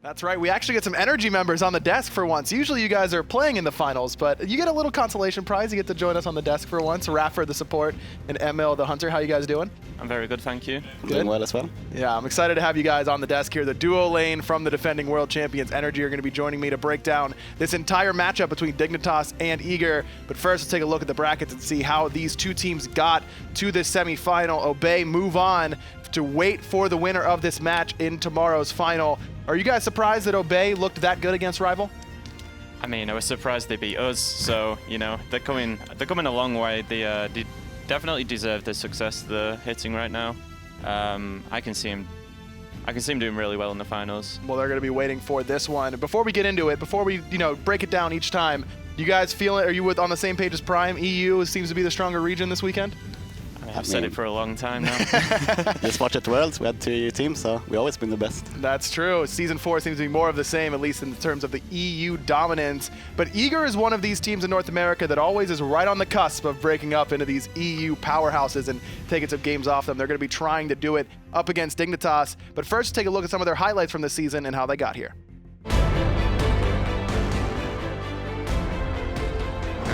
That's right. We actually get some energy members on the desk for once. Usually you guys are playing in the finals, but you get a little consolation prize. You get to join us on the desk for once. iRaffer, the support, and Emil, the hunter. How you guys doing? I'm very good, thank you. I'm doing well as well. Yeah, I'm excited to have you guys on the desk here. The duo lane from the defending world champions Energy are going to be joining me to break down this entire matchup between Dignitas and Eager. But first, let's take a look at the brackets and see how these two teams got to this semifinal. Obey move on to wait for the winner of this match in tomorrow's final. Are you guys surprised that Obey looked that good against Rival? I mean, I was surprised they beat us, so, you know, they're coming a long way. They definitely deserve the success they're hitting right now. I can see him doing really well in the finals. Well, they're going to be waiting for this one. Before we get into it, before we, break it down each time, you guys feel it? Are you on the same page as Prime? EU seems to be the stronger region this weekend? I've said it for a long time now. Just watch at Worlds, we had 2 EU teams, so we always been the best. That's true. Season 4 seems to be more of the same, at least in terms of the EU dominance. But Eager is one of these teams in North America that always is right on the cusp of breaking up into these EU powerhouses and taking some games off them. They're going to be trying to do it up against Dignitas. But first, take a look at some of their highlights from the season and how they got here.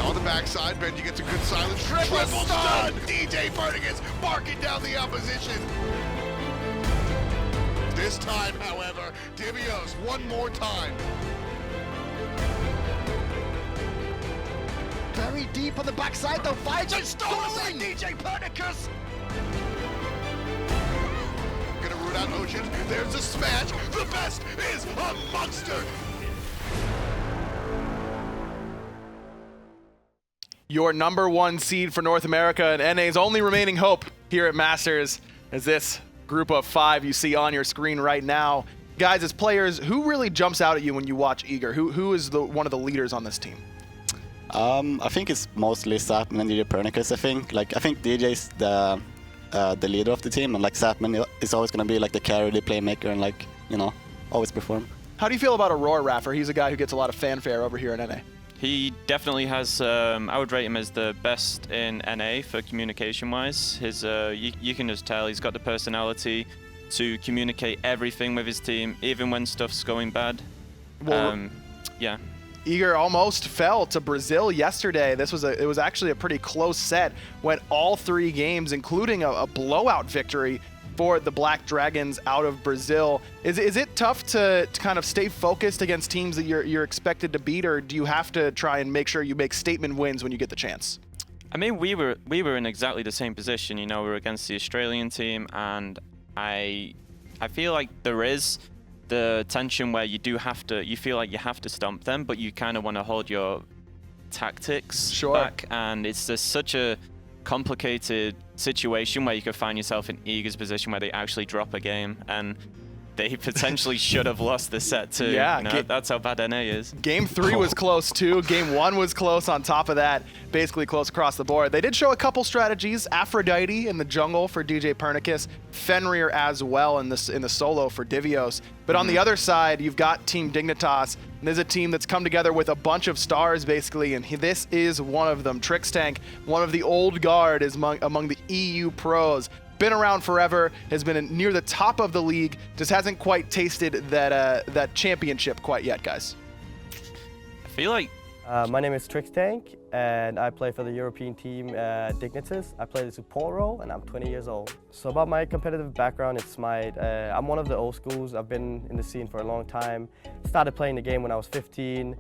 On the backside, Benji gets a good silence. Triple stun! djpernicus barking down the opposition. This time, however, Divios one more time. Very deep on the backside though, finds it, stolen by djpernicus! Gonna root out Ocean, there's a smash, the best is a monster! Your #1 seed for North America and NA's only remaining hope here at Masters is this group of 5 you see on your screen right now. Guys, as players, who really jumps out at you when you watch Eager? Who is one of the leaders on this team? I think it's mostly Zapman and djpernicus, I think. I think DJ's the leader of the team, and Zapman is always going to be the carry, the playmaker, and always perform. How do you feel about Aror, Raffer? He's a guy who gets a lot of fanfare over here in NA. He definitely has, I would rate him as the best in NA for communication-wise. You can just tell he's got the personality to communicate everything with his team, even when stuff's going bad. Well, yeah. Eager almost fell to Brazil yesterday. It was actually a pretty close set. Went all 3 games, including a blowout victory for the Black Dragons out of Brazil. Is it tough to kind of stay focused against teams that you're expected to beat, or do you have to try and make sure you make statement wins when you get the chance? I mean, we were in exactly the same position. We were against the Australian team, and I feel like there is the tension where you feel like you have to stomp them, but you kind of want to hold your tactics back, and it's just such a complicated situation where you could find yourself in Eager's position where they actually drop a game, and they potentially should have lost the set too. Yeah, that's how bad NA is. Game 3 was close too. Game 1 was close on top of that. Basically close across the board. They did show a couple strategies. Aphrodite in the jungle for djpernicus, Fenrir as well in the solo for Divios. But on the other side, you've got Team Dignitas, and there's a team that's come together with a bunch of stars basically, and this is one of them. Trixtank, one of the old guard, is among the EU pros. Been around forever, has been near the top of the league, just hasn't quite tasted that championship quite yet, guys. I feel like... My name is Trixtank, and I play for the European team Dignitas. I play the support role, and I'm 20 years old. So about my competitive background, it's Smite. I'm one of the old schools. I've been in the scene for a long time. Started playing the game when I was 15.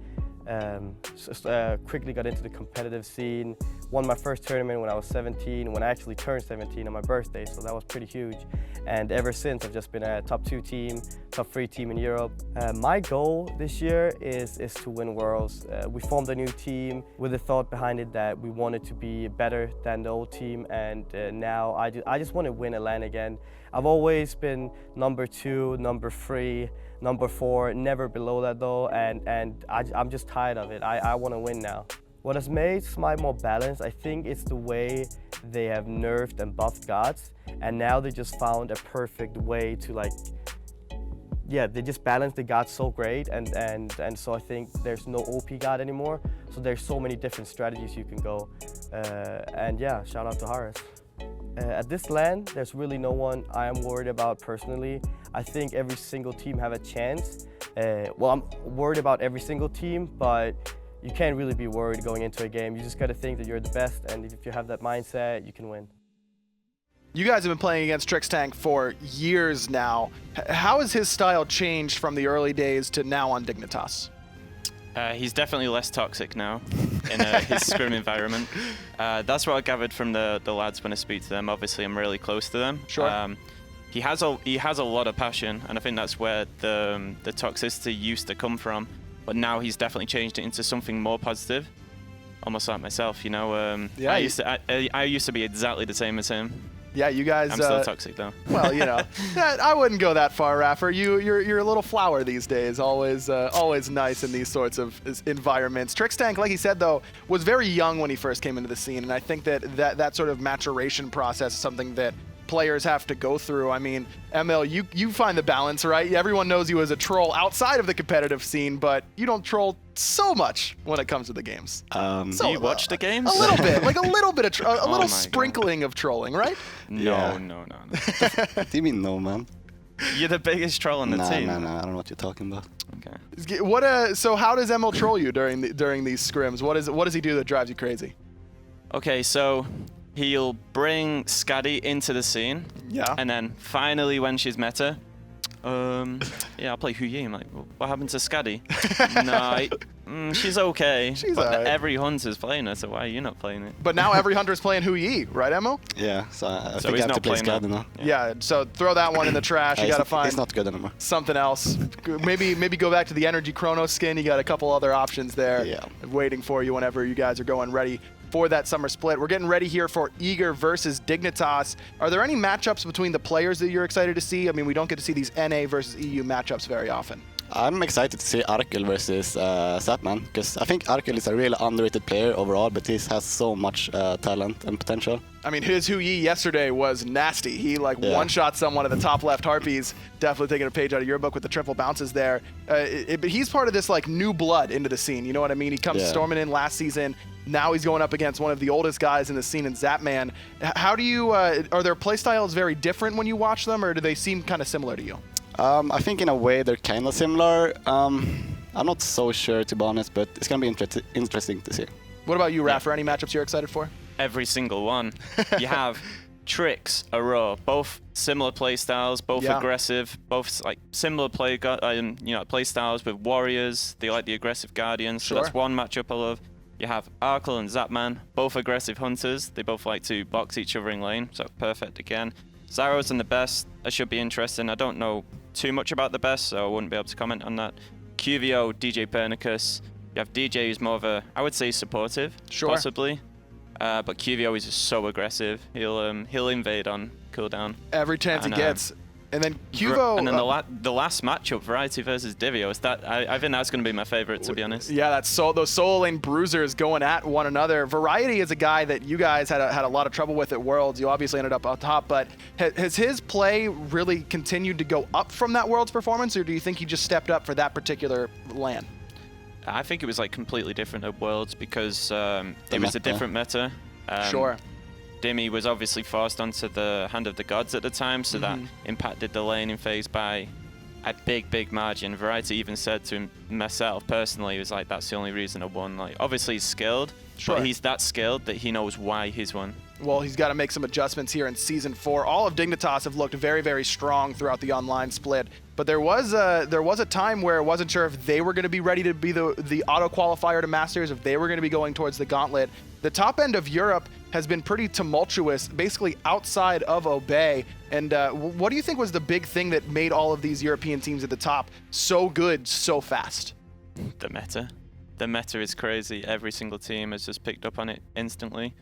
Quickly got into the competitive scene. Won my first tournament when I was 17, when I actually turned 17 on my birthday, so that was pretty huge. And ever since, I've just been a top 2 team, top 3 team in Europe. My goal this year is to win Worlds. We formed a new team with the thought behind it that we wanted to be better than the old team, and now I just want to win a LAN again. I've always been number 2, number 3, number 4, never below that though, and I'm just tired of it. I want to win now. What has made Smite more balanced, I think it's the way they have nerfed and buffed gods, and now they just found a perfect way to they just balance the gods so great, and so I think there's no OP god anymore, so there's so many different strategies you can go, and yeah, shout out to hi-rez. At this LAN, there's really no one I am worried about personally. I think every single team have a chance. Well, I'm worried about every single team, but you can't really be worried going into a game. You just got to think that you're the best, and if you have that mindset, you can win. You guys have been playing against Trixtank for years now. How has his style changed from the early days to now on Dignitas? He's definitely less toxic now in his scrim environment. That's what I gathered from the lads when I speak to them. Obviously, I'm really close to them. Sure. He has a lot of passion, and I think that's where the toxicity used to come from. But now he's definitely changed it into something more positive, almost like myself. You know, Yeah, I used to be exactly the same as him. Yeah, you guys. I'm still toxic though. Well, you know, I wouldn't go that far, iRaffer. You're a little flower these days. Always nice in these sorts of environments. Trixtank, like he said though, was very young when he first came into the scene, and I think that sort of maturation process is something that players have to go through. I mean, Emil, you find the balance, right? Everyone knows you as a troll outside of the competitive scene, but you don't troll so much when it comes to the games. Do you watch the games? A little bit, like a little bit of a little my sprinkling of trolling, right? No. What do you mean no, man? You're the biggest troll on the team. Nah, I don't know what you're talking about. Okay. So how does Emil troll you during these scrims? What does he do that drives you crazy? Okay, so he'll bring Scaddy into the scene. Yeah. And then finally, when she's meta, yeah, I'll play Huyi. I'm like, what happened to Scaddy? No, she's okay. She's but alright. every hunter's playing her, so why are you not playing it? But now every hunter's playing Huyi, right, Emil? Yeah, so I So think I he's have to not play playing Scaddy that. now. Yeah. So throw that one in the trash. You gotta find It's not good anymore. something else. Maybe go back to the Energy Chrono skin. You got a couple other options there Yeah. waiting for you whenever you guys are going ready for that summer split. We're getting ready here for Eager versus Dignitas. Are there any matchups between the players that you're excited to see? I mean, we don't get to see these NA versus EU matchups very often. I'm excited to see Arkkyl versus Zapman, because I think Arkkyl is a really underrated player overall, but he has so much talent and potential. I mean, his Huyi yesterday was nasty. He one-shot someone at the top left harpies. Definitely taking a page out of your book with the triple bounces there. But he's part of this like new blood into the scene. You know what I mean? He comes storming in last season. Now he's going up against one of the oldest guys in the scene in Zapman. How do you, are their playstyles very different when you watch them, or do they seem kind of similar to you? I think in a way they're kind of similar. I'm not so sure, to be honest, but it's going to be interesting to see. What about you, Raffer? Any matchups you're excited for? Every single one. You have Trix, Aror, both similar playstyles, both aggressive, both like similar playstyles with warriors. They like the aggressive guardians, so that's one matchup I love. You have Arkkyl and Zapman, both aggressive hunters. They both like to box each other in lane, so perfect again. Zyrhoes and TheBest, that should be interesting. I don't know too much about TheBest, so I wouldn't be able to comment on that. QVO, djpernicus. You have DJ who's more of a, I would say, supportive, possibly. But QVO is just so aggressive. He'll invade on cooldown. Every chance he gets. And then QVO... And then the last matchup, Variety versus Divios, I think that's going to be my favorite, to be honest. Yeah, that's those solo lane bruisers going at one another. Variety is a guy that you guys had a lot of trouble with at Worlds. You obviously ended up on top, but has his play really continued to go up from that Worlds performance, or do you think he just stepped up for that particular LAN? I think it was like completely different at Worlds because it was a different meta. Dimmy was obviously forced onto the Hand of the Gods at the time, so that impacted the laning phase by a big margin. Variety even said to myself personally, he was like, that's the only reason I won. Like, obviously he's skilled, but he's that skilled that he knows why he's won. Well, he's got to make some adjustments here in Season 4. All of Dignitas have looked very strong throughout the online split, but there was a time where I wasn't sure if they were going to be ready to be the auto qualifier to Masters, if they were going to be going towards the Gauntlet. The top end of Europe has been pretty tumultuous, basically outside of Obey. And what do you think was the big thing that made all of these European teams at the top so good so fast? The meta. The meta is crazy. Every single team has just picked up on it instantly.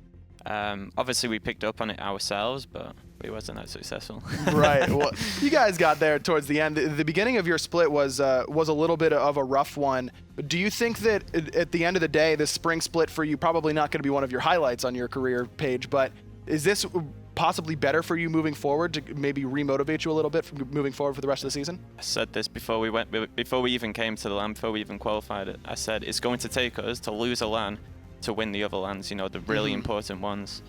Obviously, we picked up on it ourselves, but we wasn't that successful. Right. Well, you guys got there towards the end. The beginning of your split was a little bit of a rough one. But do you think that at the end of the day, this spring split for you, probably not going to be one of your highlights on your career page, but is this possibly better for you moving forward to maybe remotivate you a little bit from moving forward for the rest of the season? I said this before we even came to the LAN, before we even qualified it. I said it's going to take us to lose a LAN to win the other LANs, you know, the really important ones.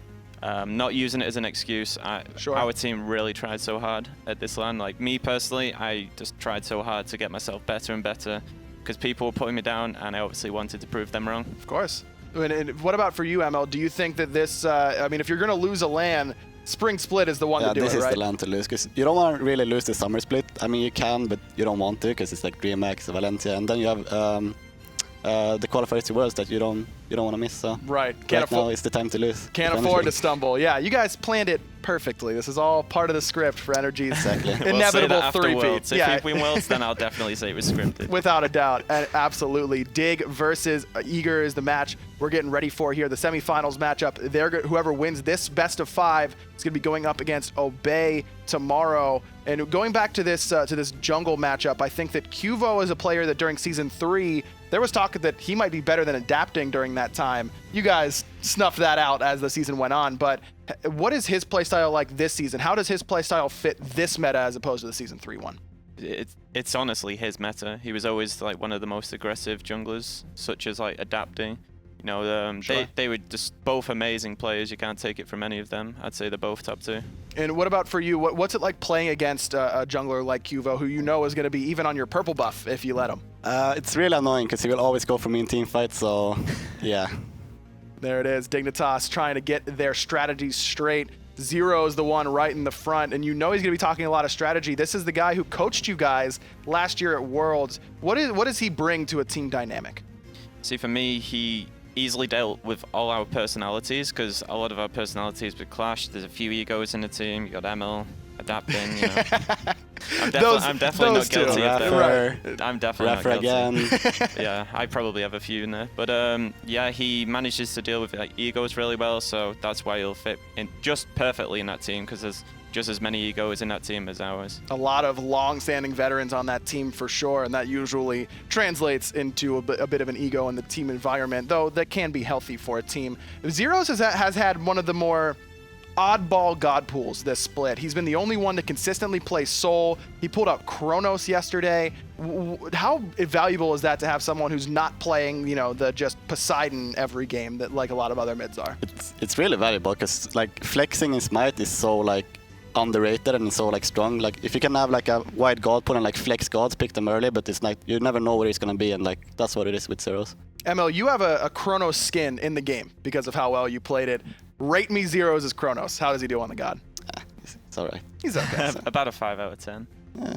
not using it as an excuse. Sure. Our team really tried so hard at this LAN. Like me personally, I just tried so hard to get myself better and better because people were putting me down, and I obviously wanted to prove them wrong. Of course. And what about for you, ML? Do you think that this, I mean, if you're going to lose a LAN, Spring Split is the one to do it, right? Yeah, this is the LAN to lose, because you don't want to really lose the Summer Split. I mean, you can, but you don't want to, because it's like DreamHack, Valencia, and then you have the qualifiers to Worlds that you don't want to miss. So right now is the time to lose. Can't afford to stumble. Yeah, you guys planned it perfectly. This is all part of the script for Energy's inevitable three-peat. If we win Worlds, then I'll definitely say it was scripted. Without a doubt, absolutely. Dig versus Eager is the match we're getting ready for here. The semifinals matchup. Whoever wins this best of 5 is going to be going up against Obey tomorrow. And going back to this jungle matchup, I think that Qvo is a player that during Season 3, there was talk that he might be better than adapting during that time. You guys snuffed that out as the season went on, but what is his playstyle like this season? How does his playstyle fit this meta as opposed to the Season 3 one? It's honestly his meta. He was always like one of the most aggressive junglers, such as like adapting. You know, Sure. they were just both amazing players. You can't take it from any of them. I'd say they're both top 2. And what about for you? What's it like playing against a jungler like Qvo, who you know is going to be even on your purple buff if you let him? It's really annoying because he will always go for me in team fights, so yeah. There it is, Dignitas trying to get their strategies straight. Zyrhoes the one right in the front, and you know he's going to be talking a lot of strategy. This is the guy who coached you guys last year at Worlds. What does he bring to a team dynamic? See, for me, he easily dealt with all our personalities, because a lot of our personalities would clash. There's a few egos in the team. You got ML adapting, you know. I'm definitely not guilty of that. Right. I'm definitely not guilty. Again. Yeah, I probably have a few in there. But yeah, he manages to deal with like egos really well, so that's why he'll fit in just perfectly in that team, because there's just as many egos in that team as ours. A lot of long-standing veterans on that team for sure, and that usually translates into a bit of an ego in the team environment, though that can be healthy for a team. Zyrhoes has had one of the more oddball god pools this split. He's been the only one to consistently play Soul. He pulled out Kronos yesterday. How valuable is that to have someone who's not playing, you know, the just Poseidon every game that like a lot of other mids are? It's really valuable because like flexing in Smite is so like underrated and so like strong. Like if you can have like a wide god pool and like flex gods, pick them early, but it's like you never know where he's gonna be, and like that's what it is with Zyrhoes. ML, you have a Kronos skin in the game because of how well you played it. Rate me Zyrhoes as Kronos. How does he do on the god? It's alright. He's okay. About a 5 out of 10. Yeah,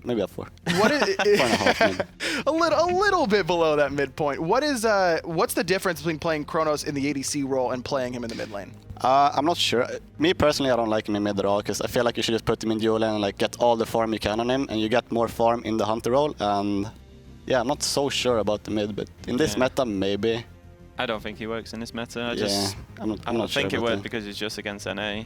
maybe a 4. What is 4.5 maybe. a little bit below that midpoint. What's the difference between playing Kronos in the ADC role and playing him in the mid lane? I'm not sure. Me personally, I don't like him in mid at all because I feel like you should just put him in dual lane and like get all the farm you can on him, and you get more farm in the hunter role. And yeah, I'm not so sure about the mid, but in this meta, maybe. I don't think he works in this meta. I'm not sure think it about would that. because he's just against NA.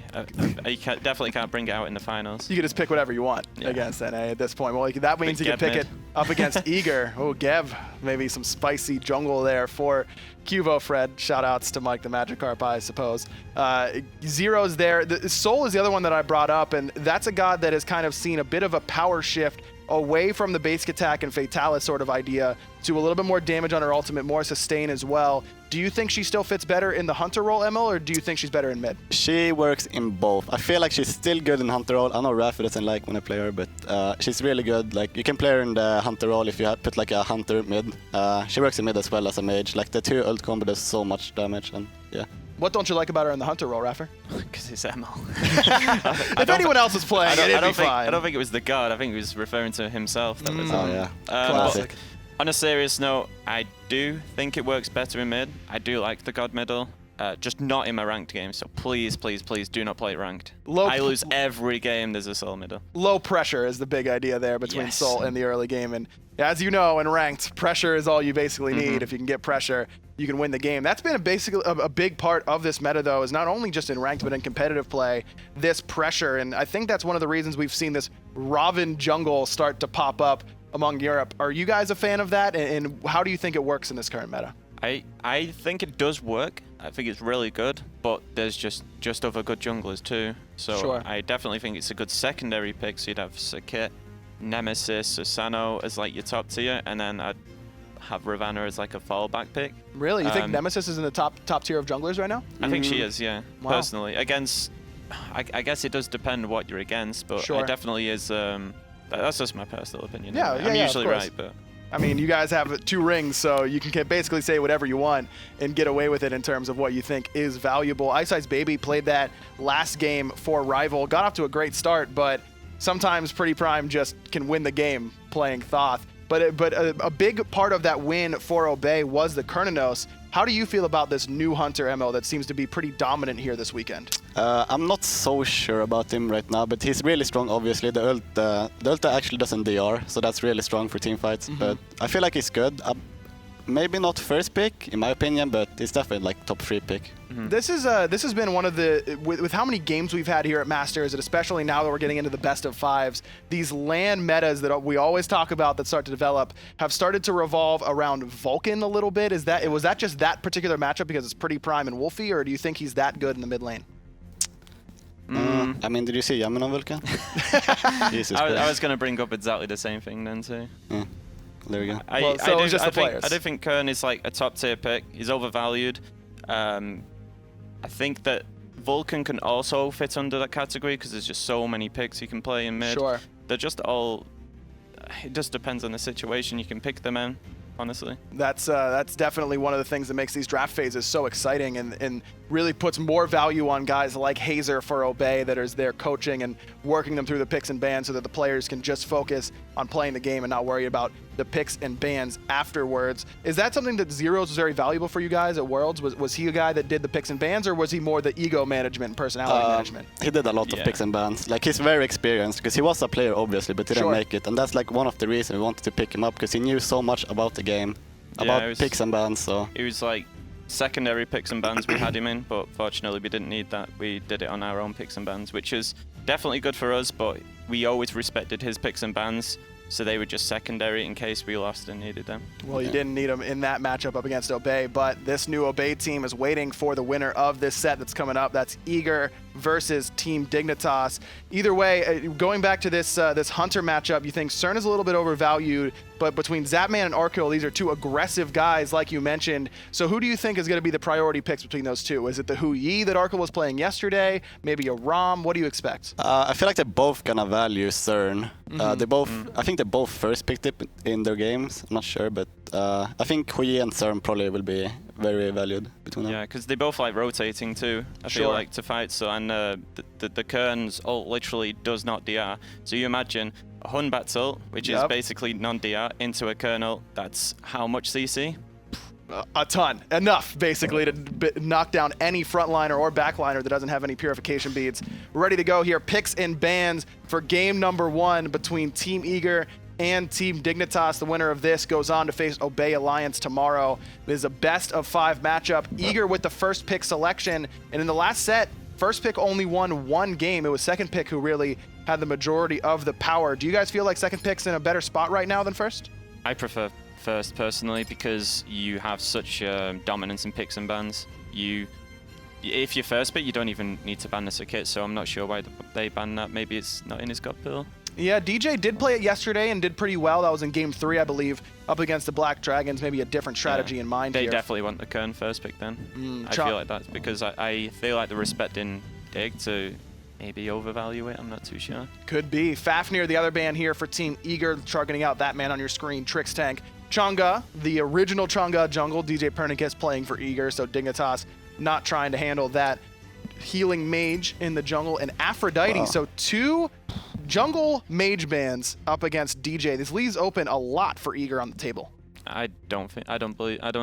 You definitely can't bring it out in the finals. You can just pick whatever you want against NA at this point. Well, that means you can pick it up against Eager. Oh, Gev, maybe some spicy jungle there for QvoFred. Shout outs to Mike the Magikarp, I suppose. Zyrhoes there. Soul is the other one that I brought up, and that's a god that has kind of seen a bit of a power shift away from the basic attack and Fatalis sort of idea to a little bit more damage on her ultimate, more sustain as well. Do you think she still fits better in the hunter role, ML, or do you think she's better in mid? She works in both. I feel like she's still good in hunter role. I know Raffer doesn't like when I play her, but she's really good. Like you can play her in the hunter role if you put like a hunter mid. She works in mid as well as a mage. Like the 2 ult combo does so much damage, and yeah. What don't you like about her in the hunter role, Raffer? Because it's ML. If anyone else was playing, it'd be fine. I don't think it was the god. I think he was referring to himself. That was Oh yeah. Classic. On a serious note, I do think it works better in mid. I do like the god middle. Just not in my ranked game, so please, please, please do not play it ranked. I lose every game there's a Soul middle. Low pressure is the big idea there between Soul and the early game. And as you know, in ranked, pressure is all you basically need. If you can get pressure, you can win the game. That's been a big part of this meta, though, is not only just in ranked, but in competitive play, this pressure. And I think that's one of the reasons we've seen this Ravana jungle start to pop up among Europe. Are you guys a fan of that? And how do you think it works in this current meta? I think it does work. I think it's really good, but there's just other good junglers too. So I definitely think it's a good secondary pick. So you'd have Sakit, Nemesis, Susano as like your top tier, and then I'd have Ravana as like a fallback pick. Really? You think Nemesis is in the top tier of junglers right now? I think she is, yeah. Wow. Personally, against, I guess it does depend what you're against, but Sure. it definitely is. That's just my personal opinion. Yeah, anyway. yeah, I'm yeah, of usually course. right, but. I mean, you guys have 2 rings, so you can basically say whatever you want and get away with it in terms of what you think is valuable. Ice Ice Baby played that last game for Rival, got off to a great start, but sometimes Pretty Prime just can win the game playing Thoth. But a big part of that win for Obey was the Cernunnos. How do you feel about this new Hunter MO that seems to be pretty dominant here this weekend? I'm not so sure about him right now, but he's really strong, obviously. The ult actually doesn't DR, so that's really strong for team fights. But I feel like he's good. Maybe not first pick, in my opinion, but it's definitely like top 3 pick. This has been one of the, with how many games we've had here at Masters, and especially now that we're getting into the best of 5s, these LAN metas that we always talk about that start to develop have started to revolve around Vulcan a little bit. Was that just that particular matchup because it's Pretty Prime and Wolfie, or do you think he's that good in the mid lane? I mean, did you see Yaman on Vulcan? Jesus I was going to bring up exactly the same thing then too. Yeah. There we go. Well, so it's just the players. I do think Kern is like a top tier pick. He's overvalued. I think that Vulcan can also fit under that category because there's just so many picks you can play in mid. Sure. They're just all. It just depends on the situation you can pick them in. Honestly, that's definitely one of the things that makes these draft phases so exciting and really puts more value on guys like Hazer for Obey that is there coaching and working them through the picks and bans so that the players can just focus on playing the game and not worry about the picks and bans afterwards. Is that something that Zyrhoes was very valuable for you guys at Worlds? Was he a guy that did the picks and bans, or was he more the ego management and personality management? He did a lot of picks and bans. Like, he's very experienced because he was a player, obviously, but didn't make it. And that's like one of the reasons we wanted to pick him up, because he knew so much about the game, about picks and bans. So it was like secondary picks and bans we had him in, but fortunately we didn't need that. We did it on our own picks and bans, which is definitely good for us, but we always respected his picks and bans, so they were just secondary in case we lost and needed them. Well, you didn't need them in that matchup up against Obey, but this new Obey team is waiting for the winner of this set that's coming up. That's Eager versus Team Dignitas. Either way, going back to this Hunter matchup, you think Cern is a little bit overvalued, but between Zapman and Arkkyl, these are 2 aggressive guys, like you mentioned. So who do you think is going to be the priority picks between those 2? Is it the Hu Yi that Arkkyl was playing yesterday? Maybe a Rom? What do you expect? I feel like they're both gonna value Cern. They both, I think they both first picked it in their games. I'm not sure, but I think Hu Yi and Cern probably will be very valued between them. Yeah, because they both like rotating too, I feel like, to fight. So, and the Kern's ult literally does not DR. So you imagine a Hunbat's ult, which is basically non-DR, into a Kern ult. That's how much CC? A ton. Enough, basically, to knock down any frontliner or backliner that doesn't have any purification beads. Ready to go here. Picks and bans for game number 1 between Team Eager and Team Dignitas. The winner of this goes on to face Obey Alliance tomorrow. It is a best of 5 matchup. Eager with the first pick selection. And in the last set, first pick only won 1 game. It was second pick who really had the majority of the power. Do you guys feel like second pick's in a better spot right now than first? I prefer first personally because you have such dominance in picks and bans. If you're first pick, you don't even need to ban this kit, so I'm not sure why they banned that. Maybe it's not in his gut bill. Yeah, DJ did play it yesterday and did pretty well. That was in game 3, I believe, up against the Black Dragons. Maybe a different strategy in mind They here. definitely want the Kern first pick then. I feel like that's because I feel like they're respecting Dig to maybe overvalue it. I'm not too sure. Could be. Fafnir, the other ban here for Team Eager, targeting out that man on your screen, Trixtank. Chunga, the original Chunga jungle, djpernicus playing for Eager, so Dignitas not trying to handle that healing mage in the jungle, and Aphrodite. So 2 jungle mage bans up against DJ. This leaves open a lot for Eager on the table. I don't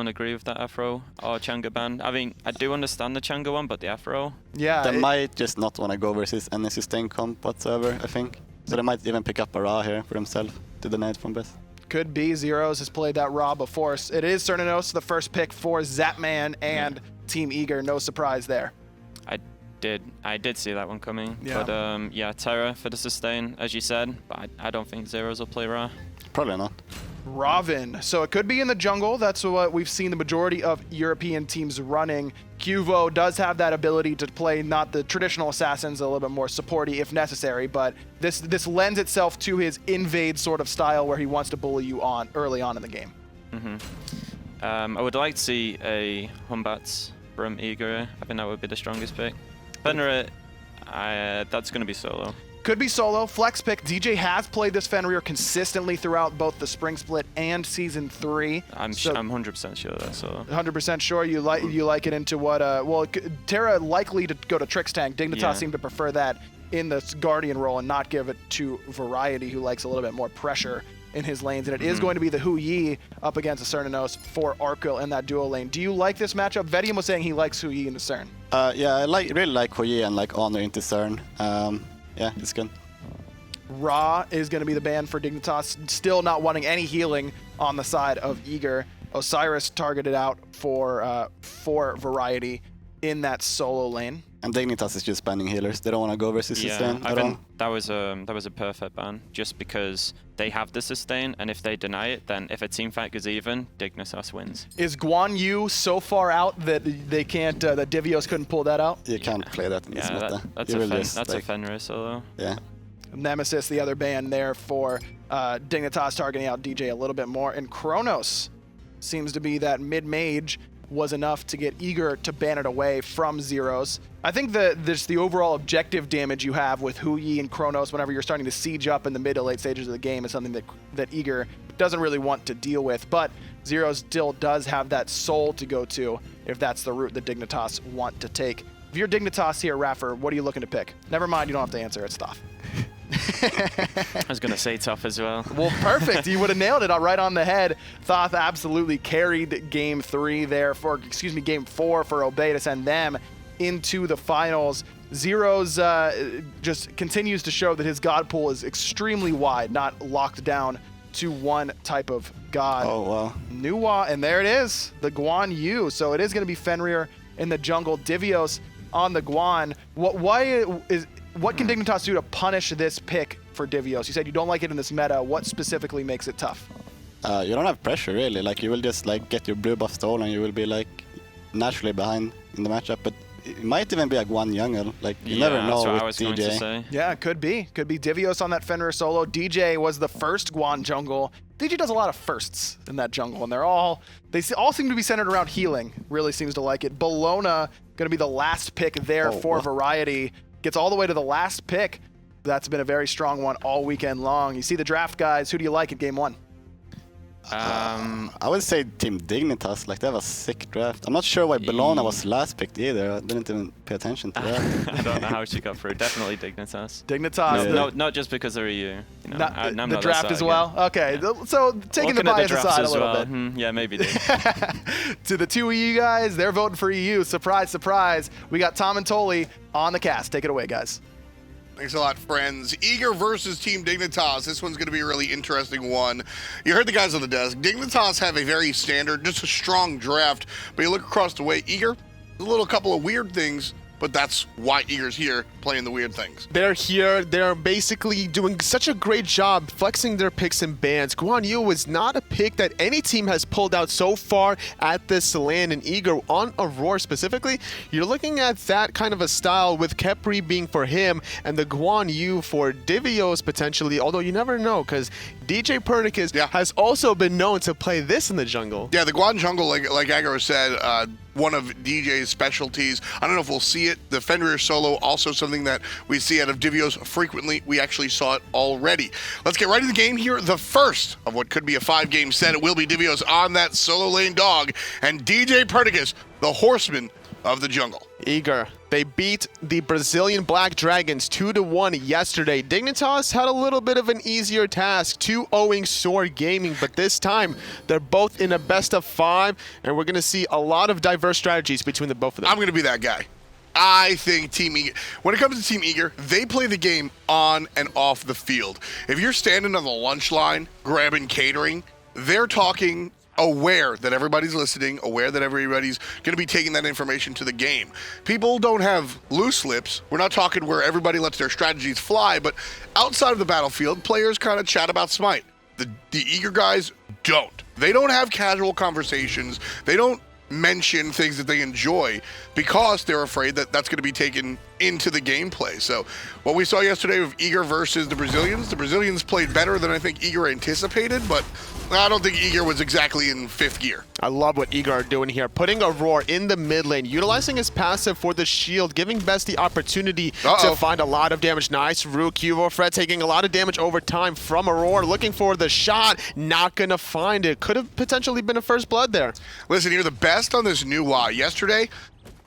agree with that Afro or Changa ban. I mean, I do understand the Changa one, but the Afro. Yeah. They might just not want to go versus any sustain comp whatsoever, I think. So they might even pick up a Ra here for himself to the net from best. Could be. Zyrhoes has played that Ra before. It is Cernunnos, the first pick for Zapman and Team Eager. No surprise there. I did see that one coming. Yeah. But yeah, Terra for the sustain, as you said. But I don't think Zyrhoes will play Ra. Probably not. Ravana. So it could be in the jungle. That's what we've seen the majority of European teams running. Qvo does have that ability to play not the traditional assassins, a little bit more supporty if necessary, but this lends itself to his invade sort of style where he wants to bully you on early on in the game. I would like to see a Humbats from Igor. I think that would be the strongest pick. Fenrir, that's going to be solo. Could be solo. Flex pick. DJ has played this Fenrir consistently throughout both the Spring Split and Season 3. I'm 100% sure that's solo. 100% sure you like it into what? Well, Terra likely to go to Trixtank. Dignitas seemed to prefer that in the Guardian role and not give it to Variety, who likes a little bit more pressure in his lanes. And it is going to be the Hu Yi up against the Cernunnos for Arkkyl in that duo lane. Do you like this matchup? Vedium was saying he likes Hu Yi in the Cern. Yeah, I really like Hu Yi and like Honor into Cern. Yeah, it's good. Ra is going to be the ban for Dignitas, still not wanting any healing on the side of Igor. Osiris targeted out for Variety in that solo lane. And Dignitas is just banning healers. They don't want to go versus sustain I at all. think that was a perfect ban, just because they have the sustain, and if they deny it, then if a team fight goes even, Dignitas wins. Is Guan Yu so far out that they can't, that Divios couldn't pull that out? You can't play that in this meta. That's a Fenrir solo. Yeah. Nemesis, the other ban there for Dignitas, targeting out DJ a little bit more. And Kronos seems to be that mid-mage was enough to get Igor to ban it away from Zyrhoes. I think the overall objective damage you have with Hu Yi and Kronos whenever you're starting to siege up in the mid to late stages of the game is something that Igor doesn't really want to deal with. But Zyrhoes still does have that soul to go to if that's the route that Dignitas want to take. If you're Dignitas here, iRaffer, what are you looking to pick? Never mind, you don't have to answer. It's Thoth. I was going to say Thoth as well. Well, perfect. You would have nailed it right on the head. Thoth absolutely carried game 4 for Obey to send them into the finals. Zyrhoes just continues to show that his god pool is extremely wide, not locked down to one type of god. Oh, wow. Nuwa, and there it is, the Guan Yu. So it is going to be Fenrir in the jungle, Divios on the Guan. What can Dignitas do to punish this pick for Divios? You said you don't like it in this meta. What specifically makes it tough? You don't have pressure, really. Like, you will just like get your blue buff stolen, and you will be like naturally behind in the matchup. But it might even be a Guan jungle. Like, you never know that's what with I was DJ. going to say. Yeah, it could be. Could be Divios on that Fenrir solo. DJ was the first Guan jungle. DJ does a lot of firsts in that jungle, and they all seem to be centered around healing. Really seems to like it. Bellona going to be the last pick there for Variety. Gets all the way to the last pick. That's been a very strong one all weekend long. You see the draft guys. Who do you like at game 1? I would say Team Dignitas. Like, they have a sick draft. I'm not sure why Bellona was last picked either. I didn't even pay attention to that. I don't know how she got through. Definitely Dignitas. Dignitas. No, not just because they're EU. You know, I'm the not draft as well? Again. Okay, so taking the bias aside a little bit. Yeah, maybe. To the 2 EU guys, they're voting for EU. Surprise, surprise. We got Thom and Anatoliy on the cast. Take it away, guys. Thanks a lot, friends. Igor versus Team Dignitas. This one's going to be a really interesting one. You heard the guys on the desk. Dignitas have a very standard, just a strong draft. But you look across the way, Igor, a couple of weird things, but that's why Igor's here, playing the weird things. They're here. They're basically doing such a great job flexing their picks and bans. Guan Yu was not a pick that any team has pulled out so far at this LAN, and Igor on Aror specifically. You're looking at that kind of a style with Khepri being for him and the Guan Yu for Divios potentially, although you never know because djpernicus has also been known to play this in the jungle. Yeah, the Guan jungle, like Aggro said, one of DJ's specialties. I don't know if we'll see it. The Fenrir solo, also something that we see out of Divios frequently. We actually saw it already. Let's get right into the game here. The first of what could be a 5-game set. It will be Divios on that solo lane dog, and djpernicus, the horseman of the jungle. Igor, they beat the Brazilian Black Dragons 2-1 yesterday. Dignitas had a little bit of an easier task, 2-0ing Soar Gaming, but this time they're both in a best of 5, and we're going to see a lot of diverse strategies between the both of them. I'm going to be that guy. I think Team Igor, when it comes to Team Igor, they play the game on and off the field. If you're standing on the lunch line, grabbing catering, they're talking aware that everybody's listening, aware that everybody's going to be taking that information to the game. People don't have loose lips. We're not talking where everybody lets their strategies fly, but outside of the battlefield, players kind of chat about Smite. The Igor guys don't. They don't have casual conversations. They don't mention things that they enjoy because they're afraid that that's going to be taken into the gameplay. So what we saw yesterday with Eager versus the Brazilians played better than I think Eager anticipated, but I don't think Eager was exactly in 5th gear. I love what Eager are doing here, putting Aror in the mid lane, utilizing his passive for the shield, giving Best the opportunity to find a lot of damage. Nice root, QvoFred taking a lot of damage over time from Aror, looking for the shot, not gonna find it. Could have potentially been a first blood there. Listen, you're the best on this new Y. Yesterday,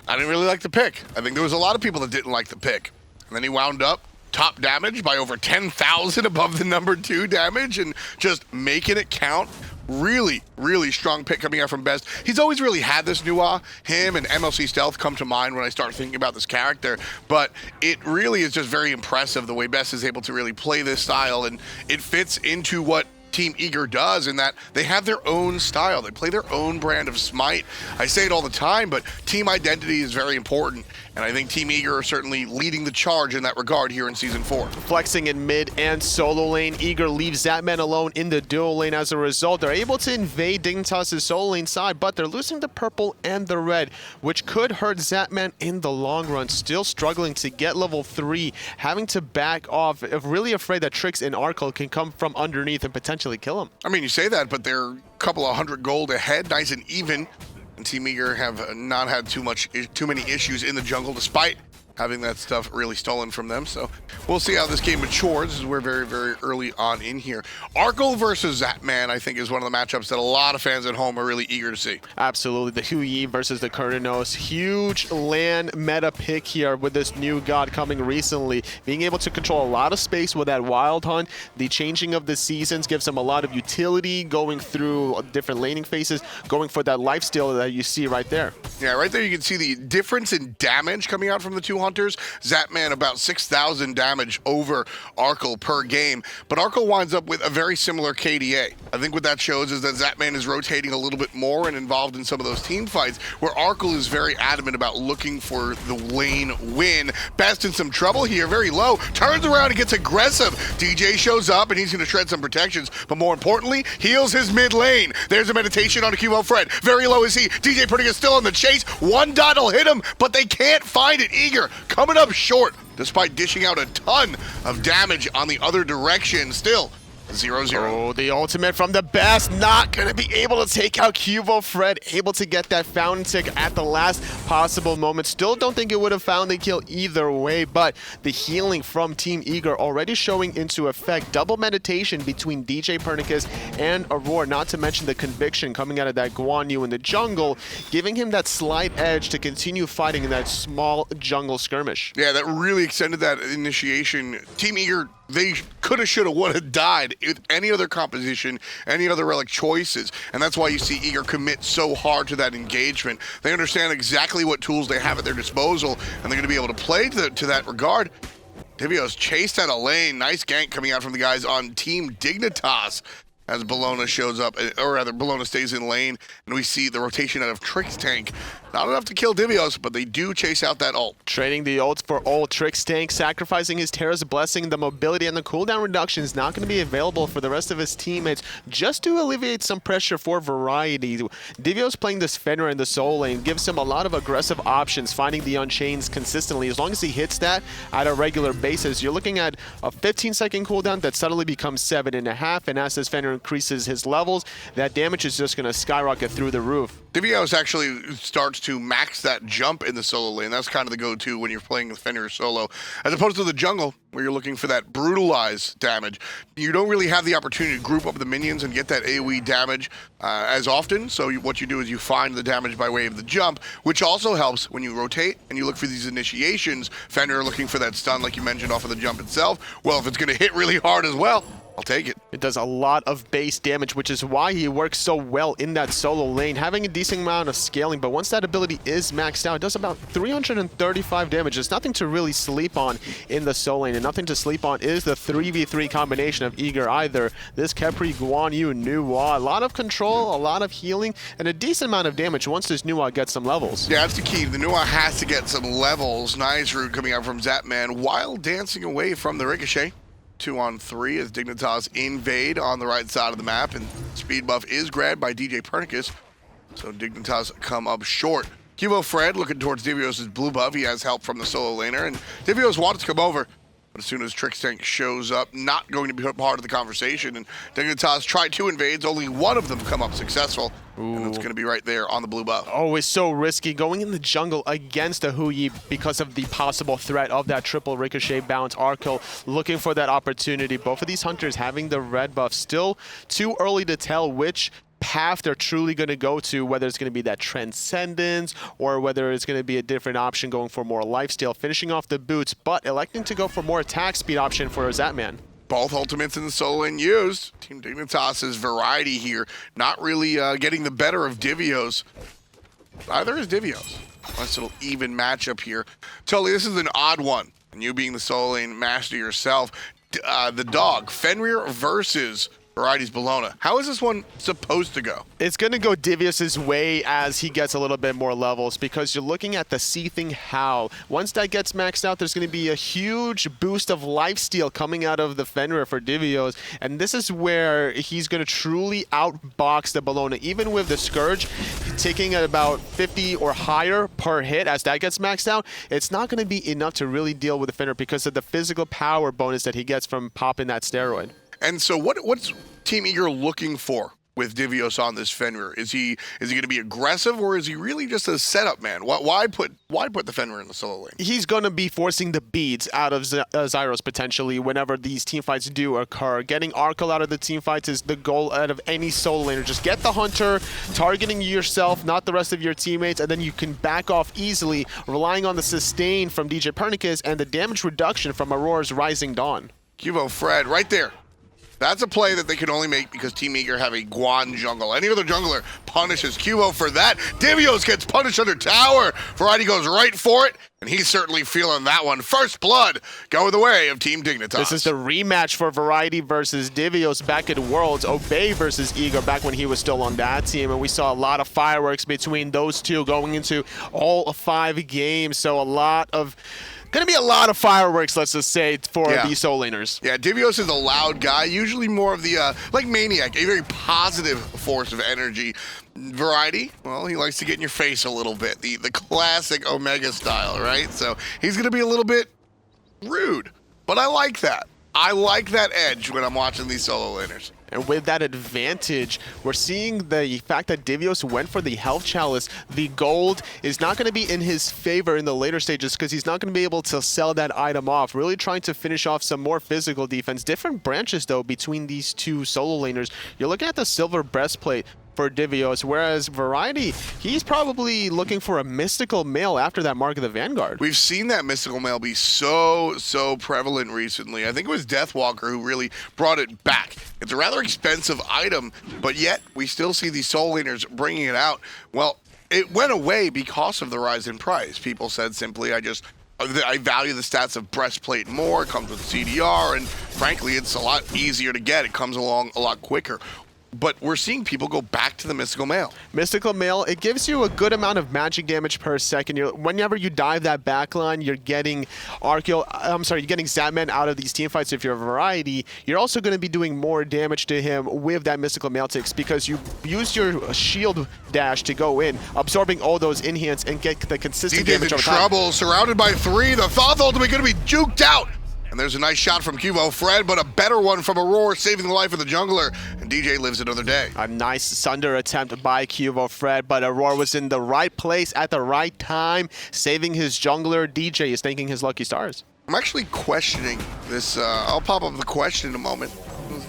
I didn't really like the pick. I think there was a lot of people that didn't like the pick. And then he wound up top damage by over 10,000 above the number 2 damage and just making it count. Really, really strong pick coming out from Best. He's always really had this Nuwa. Him and MLC Stealth come to mind when I start thinking about this character, but it really is just very impressive the way Best is able to really play this style, and it fits into what Team Eager does in that they have their own style. They play their own brand of Smite. I say it all the time, but team identity is very important. And I think Team Eager are certainly leading the charge in that regard here in Season 4. Flexing in mid and solo lane, Eager leaves Zapman alone in the duo lane. As a result, they're able to invade Dignitas' solo lane side, but they're losing the purple and the red, which could hurt Zapman in the long run. Still struggling to get level 3, having to back off, really afraid that Trix and Arkkyl can come from underneath and potentially kill him. I mean, you say that, but they're a couple of 100 gold ahead, nice and even. And Team Eager have not had too many issues in the jungle, despite having that stuff really stolen from them. So we'll see how this game matures, as we're very, very early on in here. Arkkyl versus Zapman, I think, is one of the matchups that a lot of fans at home are really eager to see. Absolutely. The Hui versus the Cernunnos. Huge land meta pick here with this new god coming recently. Being able to control a lot of space with that Wild Hunt. The changing of the seasons gives him a lot of utility, going through different laning phases, going for that lifesteal that you see right there. Yeah, right there you can see the difference in damage coming out from the two hunters. Zapman about 6,000 damage over Arkkyl per game, but Arkkyl winds up with a very similar KDA. I think what that shows is that Zapman is rotating a little bit more and involved in some of those team fights, where Arkkyl is very adamant about looking for the lane win. Best in some trouble here, very low, turns around and gets aggressive. DJ shows up and he's going to shred some protections, but more importantly, heals his mid lane. There's a meditation on a QvoFred. Very low is he. djpernicus still in the chase. One dot will hit him, but they can't find it. Eager coming up short, despite dishing out a ton of damage on the other direction. Still 0-0. Oh, the ultimate from the Best, not going to be able to take out QvoFred, able to get that fountain tick at the last possible moment. Still don't think it would have found the kill either way, but the healing from Team Eager already showing into effect. Double meditation between djpernicus and Aror, not to mention the conviction coming out of that Guan Yu in the jungle, giving him that slight edge to continue fighting in that small jungle skirmish. Yeah, that really extended that initiation. Team Eager, they coulda, shoulda, woulda died with any other composition, any other relic choices, and that's why you see Eager commit so hard to that engagement. They understand exactly what tools they have at their disposal, and they're going to be able to play to that regard. Divios chased out a lane. Nice gank coming out from the guys on Team Dignitas as Bellona shows up, or rather Bellona stays in lane, and we see the rotation out of Trixtank. Not enough to kill Divios, but they do chase out that ult. Trading the ults for ult. Trixtank sacrificing his Terra's Blessing. The mobility and the cooldown reduction is not going to be available for the rest of his teammates, just to alleviate some pressure for variety. Divios playing this Fenrir in the soul lane gives him a lot of aggressive options, finding the Unchains consistently. As long as he hits that at a regular basis, you're looking at a 15-second cooldown that suddenly becomes 7.5, and as this Fenrir increases his levels, that damage is just going to skyrocket through the roof. Divios actually starts to max that jump in the solo lane. That's kind of the go-to when you're playing with Fenrir solo, as opposed to the jungle, where you're looking for that brutalize damage. You don't really have the opportunity to group up the minions and get that AoE damage as often, so what you do is you find the damage by way of the jump, which also helps when you rotate and you look for these initiations. Fenrir looking for that stun, like you mentioned, off of the jump itself. Well, if it's going to hit really hard as well, I'll take it. It does a lot of base damage, which is why he works so well in that solo lane, having a decent amount of scaling, but once that ability is maxed out, it does about 335 damage. There's nothing to really sleep on in the solo lane, and nothing to sleep on is the 3v3 combination of Eager either. This Khepri, Guan Yu, Nuwa, a lot of control, a lot of healing, and a decent amount of damage once this Nuwa gets some levels. Yeah, that's the key. The Nuwa has to get some levels. Nice route coming out from Zapman while dancing away from the ricochet. 2-on-3 as Dignitas invade on the right side of the map, and speed buff is grabbed by djpernicus, so Dignitas come up short. QvoFred looking towards Divios' blue buff. He has help from the solo laner, and Divios wants to come over. But as soon as Trixtank shows up, not going to be part of the conversation, and Dignitas tried 2 invades, only one of them come up successful. Ooh. And it's going to be right there on the blue buff. Oh, it's so risky going in the jungle against a Huyi because of the possible threat of that triple ricochet bounce. Arkkyl looking for that opportunity. Both of these hunters having the red buff. Still too early to tell which path they're truly going to go to, whether it's going to be that transcendence or whether it's going to be a different option going for more lifesteal, finishing off the boots, but electing to go for more attack speed option for Zapman. Both ultimates in the solo lane used. Team Dignitas' variety here, not really getting the better of Divios. Either is Divios. Nice little even matchup here. Totally, this is an odd one. And you being the solo lane master yourself, the dog, Fenrir versus Variety's Bellona. How is this one supposed to go? It's going to go Divios' way as he gets a little bit more levels, because you're looking at the Seething Howl. Once that gets maxed out, there's going to be a huge boost of lifesteal coming out of the Fenrir for Divios, and this is where he's going to truly outbox the Bellona. Even with the Scourge taking at about 50 or higher per hit, as that gets maxed out, it's not going to be enough to really deal with the Fenrir because of the physical power bonus that he gets from popping that steroid. And so what's Team Eager looking for with Divios on this Fenrir? Is he going to be aggressive, or is he really just a setup man? Why put the Fenrir in the solo lane? He's going to be forcing the beats out of Zyrhoes potentially whenever these teamfights do occur. Getting Arkkyl out of the teamfights is the goal out of any solo laner. Just get the hunter, targeting yourself, not the rest of your teammates, and then you can back off easily, relying on the sustain from djpernicus and the damage reduction from Aror's Rising Dawn. QvoFred right there. That's a play that they can only make because Team Eager have a Guan jungle. Any other jungler punishes Qvo for that. Divios gets punished under tower. Variety goes right for it, and he's certainly feeling that one. First blood going the way of Team Dignitas. This is the rematch for Variety versus Divios back at Worlds. Obey versus Eager back when he was still on that team, and we saw a lot of fireworks between those two going into all 5 games. So gonna be a lot of fireworks, let's just say, for the solo laners. Yeah, Divios is a loud guy, usually more of the, like Maniac, a very positive force of energy. Variety, well, he likes to get in your face a little bit, the classic Omega style, right? So he's gonna be a little bit rude, but I like that. I like that edge when I'm watching these solo laners. And with that advantage, we're seeing the fact that Divios went for the health chalice. The gold is not going to be in his favor in the later stages because he's not going to be able to sell that item off. Really trying to finish off some more physical defense. Different branches, though, between these two solo laners. You're looking at the silver breastplate for Divios, whereas Variety, he's probably looking for a mystical mail after that Mark of the Vanguard. We've seen that mystical mail be so prevalent recently. I think it was Deathwalker who really brought it back. It's a rather expensive item, but yet we still see these soul laners bringing it out. Well, it went away because of the rise in price. People said simply, I value the stats of breastplate more. It comes with CDR, and frankly, it's a lot easier to get. It comes along a lot quicker. But we're seeing people go back to the Mystical Mail. Mystical Mail, it gives you a good amount of magic damage per second. Whenever you dive that backline, you're getting you're getting Zapman out of these teamfights. If you're a Variety, you're also going to be doing more damage to him with that Mystical Mail ticks because you use your shield dash to go in, absorbing all those enhance and get the consistent DJ's damage in over time. trouble, surrounded by 3. The Thoth ultimate going to be juked out. And there's a nice shot from QvoFred, but a better one from Aror, saving the life of the jungler. And DJ lives another day. A nice Sunder attempt by QvoFred, but Aror was in the right place at the right time, saving his jungler. DJ is thanking his lucky stars. I'm actually questioning this. I'll pop up the question in a moment.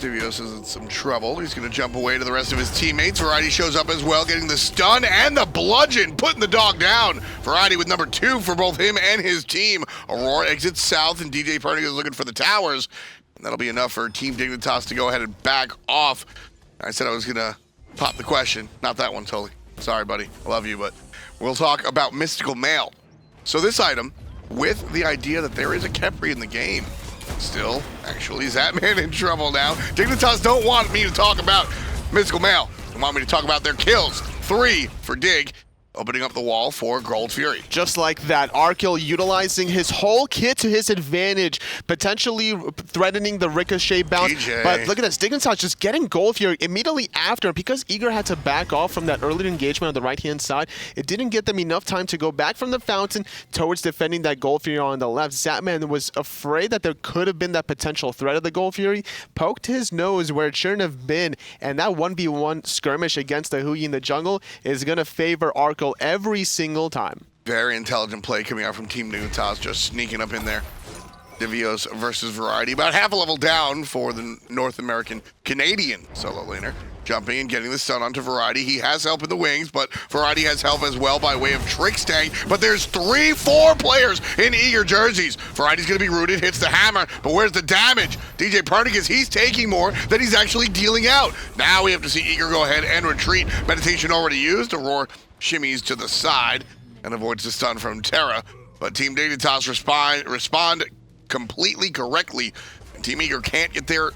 Divios is in some trouble. He's going to jump away to the rest of his teammates. Variety shows up as well, getting the stun and the bludgeon, putting the dog down. Variety with number 2 for both him and his team. Aurora exits south, and djpernicus is looking for the towers. And that'll be enough for Team Dignitas to go ahead and back off. I said I was going to pop the question. Not that one, totally. Sorry, buddy. I love you, but we'll talk about Mystical Mail. So this item, with the idea that there is a Khepri in the game, still, actually, Zapman in trouble now. Dignitas don't want me to talk about Mystical Mail. They want me to talk about their kills. 3 for Dig. opening up the wall for Gold Fury. Just like that, Arkkyl utilizing his whole kit to his advantage, potentially threatening the ricochet bounce. DJ. But look at this, Dignitas just getting Gold Fury immediately after. Because Eager had to back off from that earlier engagement on the right-hand side, it didn't get them enough time to go back from the fountain towards defending that Gold Fury on the left. Zapman was afraid that there could have been that potential threat of the Gold Fury, poked his nose where it shouldn't have been, and that 1v1 skirmish against the Hui in the jungle is going to favor Arkkyl every single time. Very intelligent play coming out from Team Dignitas, just sneaking up in there. Divios versus Variety, about half a level down for the North American Canadian solo laner. Jumping and getting the stun onto Variety. He has help in the wings, but Variety has help as well by way of Trixtank. But there's 3-4 players in Eager jerseys. Variety's going to be rooted, hits the hammer, but where's the damage? djpernicus, he's taking more than he's actually dealing out. Now we have to see Eager go ahead and retreat. Meditation already used. Aror shimmies to the side and avoids the stun from Terra. But Team Dignitas respond completely correctly. And Team Eager can't get their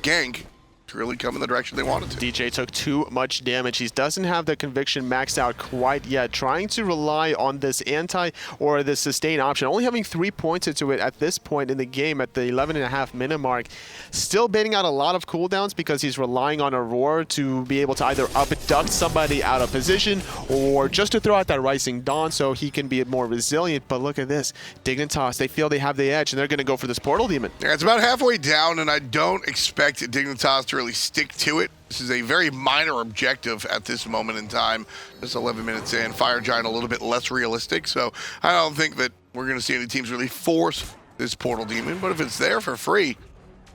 gank to really come in the direction they wanted to. DJ took too much damage. He doesn't have the conviction maxed out quite yet. Trying to rely on this anti or the sustain option. Only having 3 points into it at this point in the game at the 11.5 minute mark. Still baiting out a lot of cooldowns because he's relying on Aror to be able to either abduct somebody out of position or just to throw out that Rising Dawn so he can be more resilient. But look at this. Dignitas, they feel they have the edge and they're going to go for this Portal Demon. Yeah, it's about halfway down, and I don't expect Dignitas to really stick to it. This is a very minor objective at this moment in time. Just 11 minutes in. Fire Giant a little bit less realistic, so I don't think that we're going to see any teams really force this Portal Demon, but if it's there for free,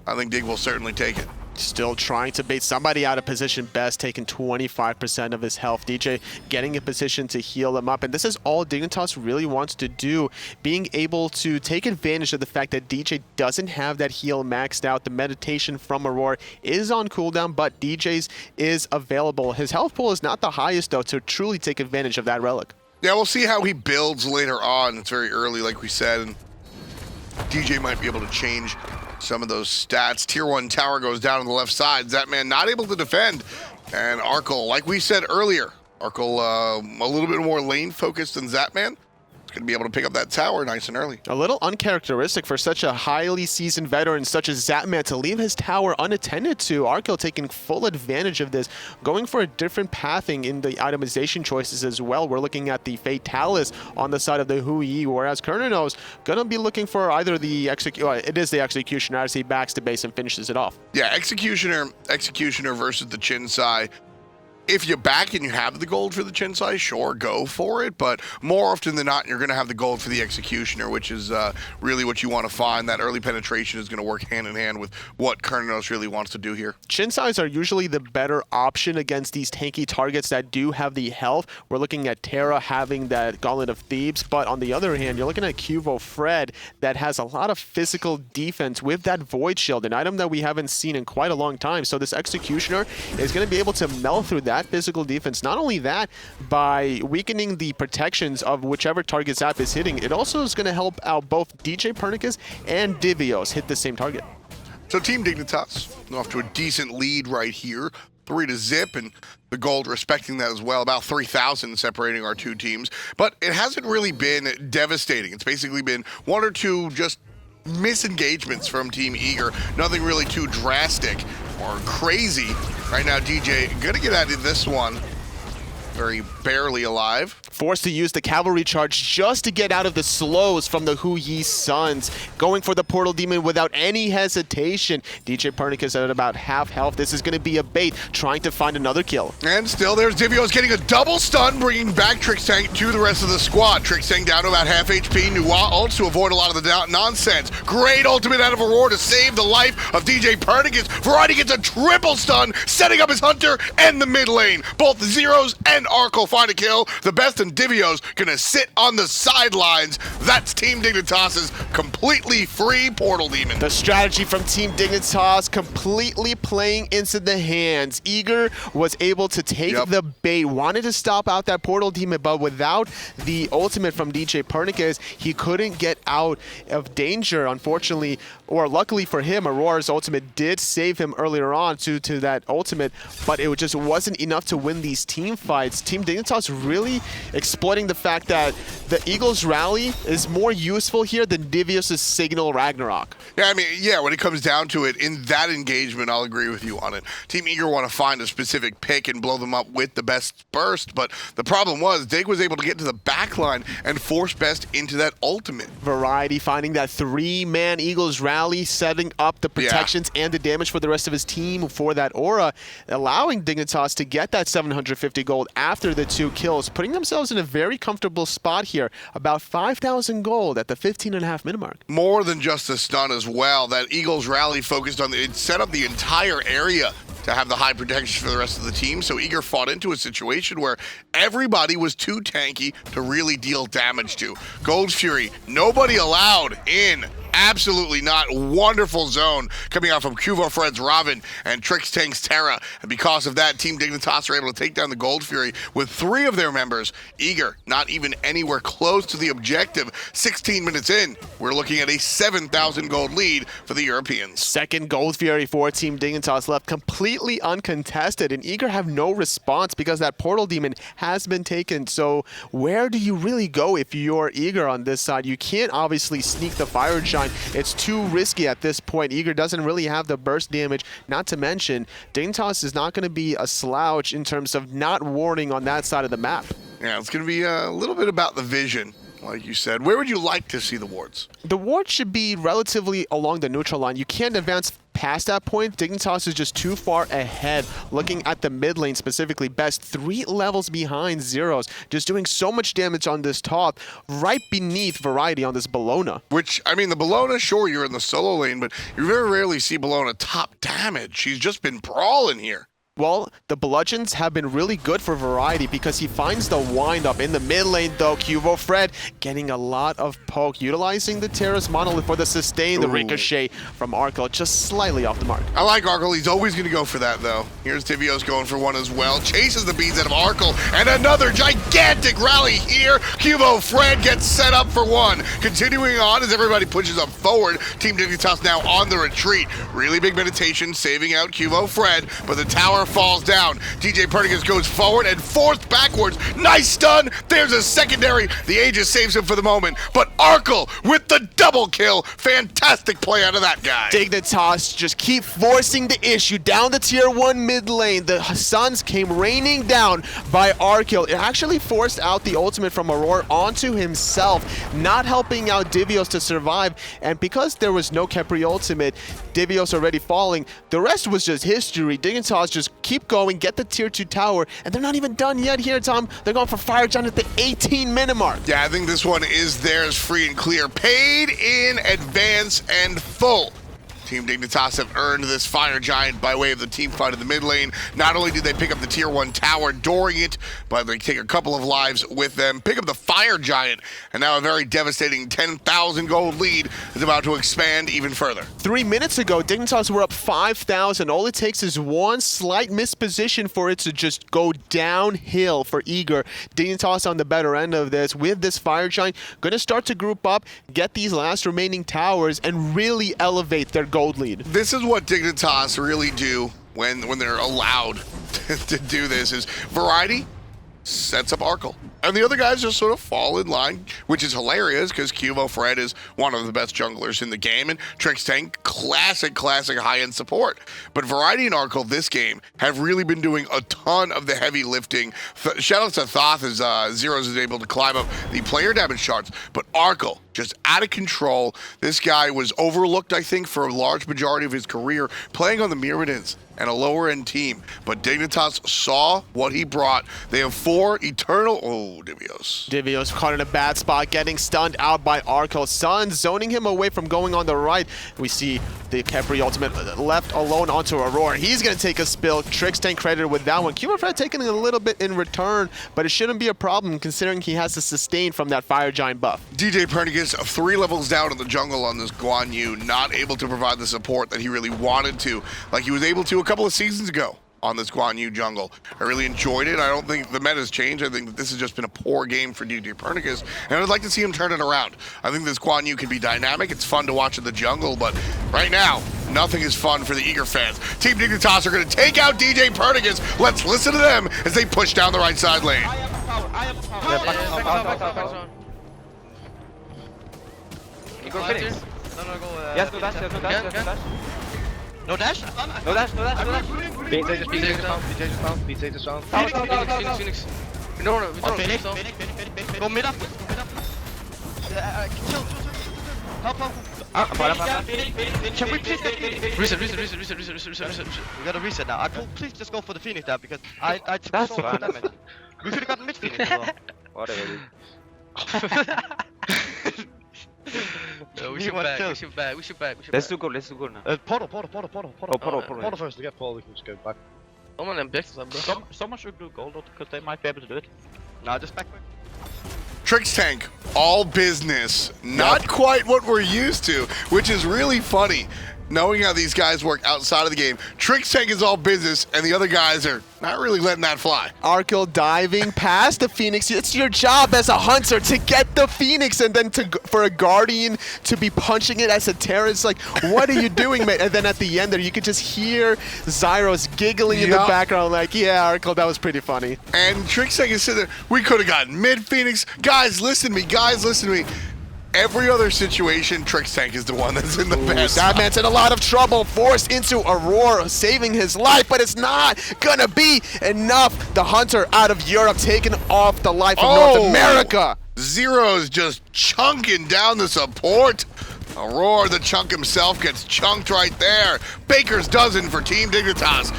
I think Dig will certainly take it. Still trying to bait somebody out of position. Best taking 25% of his health. DJ getting a position to heal him up. And this is all Dignitas really wants to do. Being able to take advantage of the fact that DJ doesn't have that heal maxed out. The meditation from Aror is on cooldown, but DJ's is available. His health pool is not the highest, though, to truly take advantage of that relic. Yeah, we'll see how he builds later on. It's very early, like we said, and DJ might be able to change some of those stats. Tier 1 tower goes down on the left side. Zapman not able to defend. And Arkkyl, like we said earlier, Arkkyl a little bit more lane focused than Zapman. He's going to be able to pick up that tower nice and early. A little uncharacteristic for such a highly seasoned veteran such as Zapman to leave his tower unattended to. Arkkyl taking full advantage of this, going for a different pathing in the itemization choices as well. We're looking at the Fatalis on the side of the Hui, whereas Cernunnos going to be looking for either the Executioner as he backs to base and finishes it off. Yeah, Executioner versus the Chinsai. If you back and you have the gold for the Chinsai, sure, go for it. But more often than not, you're going to have the gold for the Executioner, which is really what you want to find. That early penetration is going to work hand in hand with what Cernunnos really wants to do here. Chinsais are usually the better option against these tanky targets that do have the health. We're looking at Terra having that Gauntlet of Thebes, but on the other hand, you're looking at QvoFred that has a lot of physical defense with that Void Shield, an item that we haven't seen in quite a long time. So this Executioner is going to be able to melt through that physical defense. Not only that, by weakening the protections of whichever target Zap is hitting, it also is going to help out both djpernicus and Divios hit the same target. So Team Dignitas off to a decent lead right here. 3-0, and the gold respecting that as well. About 3,000 separating our two teams. But it hasn't really been devastating. It's basically been one or two just misengagements from Team Eager. Nothing really too drastic or crazy. Right now, DJ gonna get out of this one very barely alive. Forced to use the cavalry charge just to get out of the slows from the Hu Yi Suns. Going for the Portal Demon without any hesitation. djpernicus at about half health. This is going to be a bait, trying to find another kill. And still there's Divios getting a double stun, bringing back Trixtank to the rest of the squad. Trixtank down to about half HP. Nuwa ults to avoid a lot of the nonsense. Great ultimate out of Aror to save the life of djpernicus. Variety gets a triple stun, setting up his Hunter and the mid lane. Both Zyrhoes and Arkkyl find a kill. The best and Divios gonna sit on the sidelines. That's Team Dignitas's completely free Portal Demon. The strategy from Team Dignitas completely playing into the hands. Eager was able to take the bait, wanted to stop out that Portal Demon, but without the ultimate from djpernicus, he couldn't get out of danger, unfortunately, or luckily for him. Auror's ultimate did save him earlier on to that ultimate, but it just wasn't enough to win these team fights. Smites, Team Dignitas really exploiting the fact that the Eagles rally is more useful here than Divios' Signal Ragnarok. Yeah, I mean, yeah, when it comes down to it, in that engagement, I'll agree with you on it. Team Eager want to find a specific pick and blow them up with the best burst, but the problem was Dig was able to get to the back line and force Best into that ultimate. Variety finding that 3-man Eagles rally, setting up the protections and the damage for the rest of his team for that aura, allowing Dignitas to get that 750 gold after the 2 kills, putting themselves in a very comfortable spot here, about 5,000 gold at the 15.5 minute mark. More than just the stun as well. That Eagles rally focused on it set up the entire area to have the high protection for the rest of the team. So Eager fought into a situation where everybody was too tanky to really deal damage to. Gold's Fury, nobody allowed in. Absolutely not. Wonderful zone coming out from QvoFred's Ravana and Trixtank's Terra. And because of that, Team Dignitas are able to take down the Gold Fury with 3 of their members. Eager, not even anywhere close to the objective. 16 minutes in, we're looking at a 7,000 gold lead for the Europeans. Second Gold Fury for Team Dignitas left completely uncontested, and Eager have no response because that Portal Demon has been taken. So where do you really go if you're Eager on this side? You can't obviously sneak the Fire Giant. It's too risky at this point. Eager doesn't really have the burst damage, not to mention Dignitas is not going to be a slouch in terms of not warning on that side of the map. Yeah, it's going to be a little bit about the vision. Like you said, where would you like to see the wards? The ward should be relatively along the neutral line. You can't advance past that point. Dignitas is just too far ahead. Looking at the mid lane specifically, Best 3 levels behind Zyrhoes, just doing so much damage on this Thoth, right beneath Variety on this Bellona. Which, I mean, the Bellona, sure, you're in the solo lane, but you very rarely see Bellona top damage. She's just been brawling here. Well, the bludgeons have been really good for Variety because he finds the wind-up in the mid lane, though. QvoFred getting a lot of poke, utilizing the Terra's Monolith for the sustain, the ricochet from Arkkyl, just slightly off the mark. I like Arkkyl. He's always going to go for that, though. Here's Divios going for one as well. Chases the beads out of Arkkyl, and another gigantic rally here. QvoFred gets set up for one. Continuing on as everybody pushes up forward. Team Dignitas now on the retreat. Really big meditation, saving out QvoFred, but the tower falls down. djpernicus goes forward and forced backwards. Nice stun. There's a secondary. The Aegis saves him for the moment, but Arkkyl with the double kill. Fantastic play out of that guy. Dignitas just keep forcing the issue down the tier 1 mid lane. The Suns came raining down by Arkkyl. It actually forced out the ultimate from Aror onto himself, not helping out Divios to survive. And because there was no Khepri ultimate, Divios already falling, the rest was just history. Dignitas just keep going, get the tier 2 tower, and they're not even done yet here, Thom. They're going for Fire Giant at the 18-minute mark. Yeah, I think this one is theirs free and clear. Paid in advance and full. Team Dignitas have earned this Fire Giant by way of the team fight in the mid lane. Not only did they pick up the tier 1 tower during it, but they take a couple of lives with them, pick up the Fire Giant, and now a very devastating 10,000 gold lead is about to expand even further. 3 minutes ago, Dignitas were up 5,000. All it takes is one slight misposition for it to just go downhill for Eager. Dignitas on the better end of this with this Fire Giant, going to start to group up, get these last remaining towers, and really elevate their gold lead. This is what Dignitas really do when they're allowed to do this, is Variety sets up Arkkyl. And the other guys just sort of fall in line, which is hilarious because QvoFred is one of the best junglers in the game, and Trixtank, classic high-end support. But Variety and Arkkyl this game have really been doing a ton of the heavy lifting. Shout out to Thoth as Zyrhoes is able to climb up the player damage charts, but Arkkyl just out of control. This guy was overlooked, I think, for a large majority of his career, playing on the Myrmidons and a lower-end team. But Dignitas saw what he brought. They have 4 eternal... Oh, Divios. Divios caught in a bad spot, getting stunned out by Arkkyl. Sun zoning him away from going on the right. We see the Khepri ultimate left alone onto Aror. He's going to take a spill. Trixtank credited with that one. QvoFred taking a little bit in return, but it shouldn't be a problem considering he has the sustain from that Fire Giant buff. djpernicus 3 levels down in the jungle on this Guan Yu, not able to provide the support that he really wanted to, like he was able to a couple of seasons ago. on this Guan Yu jungle. I really enjoyed it. I don't think the meta's changed. I think that this has just been a poor game for djpernicus, and I'd like to see him turn it around. I think this Guan Yu can be dynamic. It's fun to watch in the jungle, but right now, nothing is fun for the Eager fans. Team Dignitas are going to take out djpernicus. Let's listen to them as they push down the right side lane. I have power. You go Phoenix. No, go. Yes, no dash. No dash? No dash. BJ just found. Phoenix. No. Phoenix. Go mid up. Chill. Help. Can we please get Phoenix? Reset. We gotta reset now. Please just go for the Phoenix now because I took so much damage. We could've gotten mid Phoenix as well. Whatever. No, we should back. Let's do good now. Portal first. To get Paul, we can just go back. Someone objects us, bro. Someone should do gold because they might be able to do it. Nah, just back. Trixtank, all business. Not quite what we're used to, which is really funny. Knowing how these guys work outside of the game, Trixtank is all business, and the other guys are not really letting that fly. Arkkyl diving past the Phoenix. It's your job as a hunter to get the Phoenix, and then for a Guardian to be punching it as a Terra. It's like, what are you doing, mate? And then at the end there, you could just hear Zyrhoes giggling in the background like, yeah, Arkkyl, that was pretty funny. And Trixtank is sitting there, we could have gotten mid-Phoenix. Guys, listen to me. Every other situation, Trixtank is the one that's in the best. That man's in a lot of trouble, forced into Aror, saving his life, but it's not gonna be enough. The hunter out of Europe taking off the life of North America. Zyrhoes just chunking down the support. Aror, the chunk himself, gets chunked right there. Baker's dozen for Team Dignitas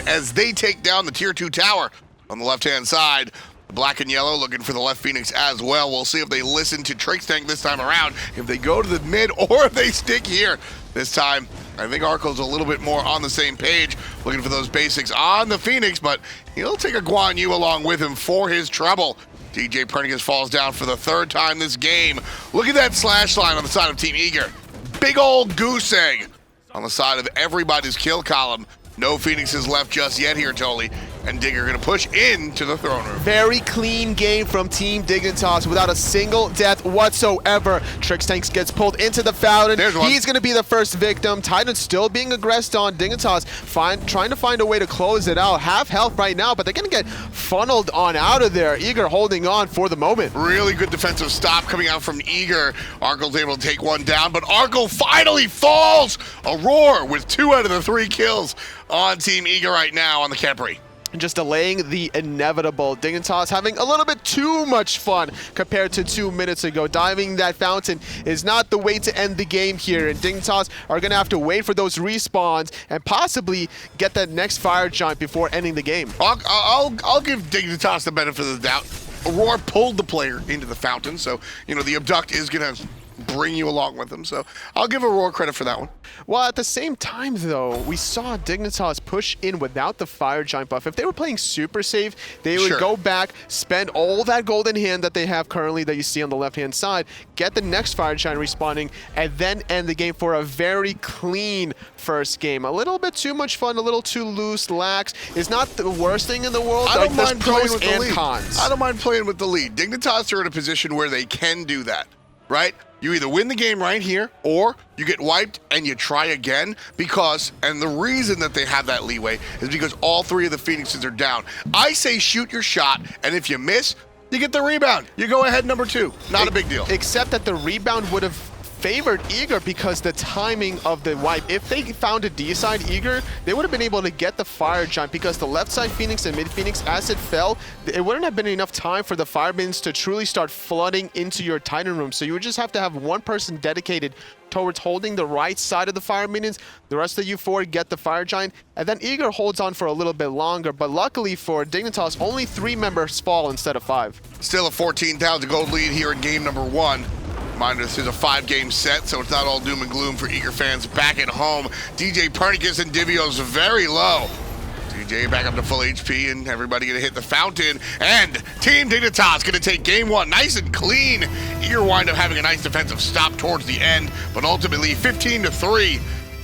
as they take down the Tier 2 tower on the left-hand side. Black and yellow looking for the left Phoenix as well. We'll see if they listen to Trixtank this time around, if they go to the mid or if they stick here. This time, I think Arkyl's a little bit more on the same page, looking for those basics on the Phoenix, but he'll take a Guan Yu along with him for his trouble. djpernicus falls down for the third time this game. Look at that slash line on the side of Team Eager. Big old goose egg on the side of everybody's kill column. No Phoenixes left just yet here, Tolly. And Digger gonna push into the throne room. Very clean game from Team Dignitas without a single death whatsoever. Trixtank gets pulled into the fountain. There's one. He's gonna be the first victim. Titan still being aggressed on. Dignitas trying to find a way to close it out. Half health right now, but they're gonna get funneled on out of there. Eager holding on for the moment. Really good defensive stop coming out from Eager. Arkyl's able to take one down, but Arkkyl finally falls! Aror with 2 out of the 3 kills on Team Eager right now on the Khepri. And just delaying the inevitable. Dignitas having a little bit too much fun compared to 2 minutes ago. Diving that fountain is not the way to end the game here, and Dignitas are going to have to wait for those respawns and possibly get that next fire giant before ending the game. I'll give Dignitas the benefit of the doubt. Aror pulled the player into the fountain, so, you know, the abduct is going to bring you along with them, so I'll give Aror credit for that one. Well, at the same time, though, we saw Dignitas push in without the fire giant buff. If they were playing super safe, they would go back, spend all that golden hand that they have currently that you see on the left-hand side, get the next fire giant respawning, and then end the game for a very clean first game. A little bit too much fun, a little too loose, lax. It's not the worst thing in the world. I don't mind playing with the lead. Cons. I don't mind playing with the lead. Dignitas are in a position where they can do that, right? You either win the game right here, or you get wiped and you try again because, and the reason that they have that leeway is because all 3 of the Phoenixes are down. I say shoot your shot, and if you miss, you get the rebound. You go ahead number 2. Not a big deal. Except that the rebound would have favored Eager because the timing of the wipe. If they found a D side Eager, they would have been able to get the fire giant because the left side Phoenix and mid Phoenix, as it fell, it wouldn't have been enough time for the fire minions to truly start flooding into your Titan room. So you would just have to have one person dedicated towards holding the right side of the fire minions. The rest of you 4 get the fire giant, and then Eager holds on for a little bit longer. But luckily for Dignitas, only 3 members fall instead of 5. Still a 14,000 gold lead here in game number 1. Reminder, this is a 5-game set, so it's not all doom and gloom for Eager fans back at home. djpernicus and Divios very low. DJ back up to full HP, and everybody gonna hit the fountain. And Team Dignitas gonna take game 1 nice and clean. Eager wind up having a nice defensive stop towards the end, but ultimately 15-3.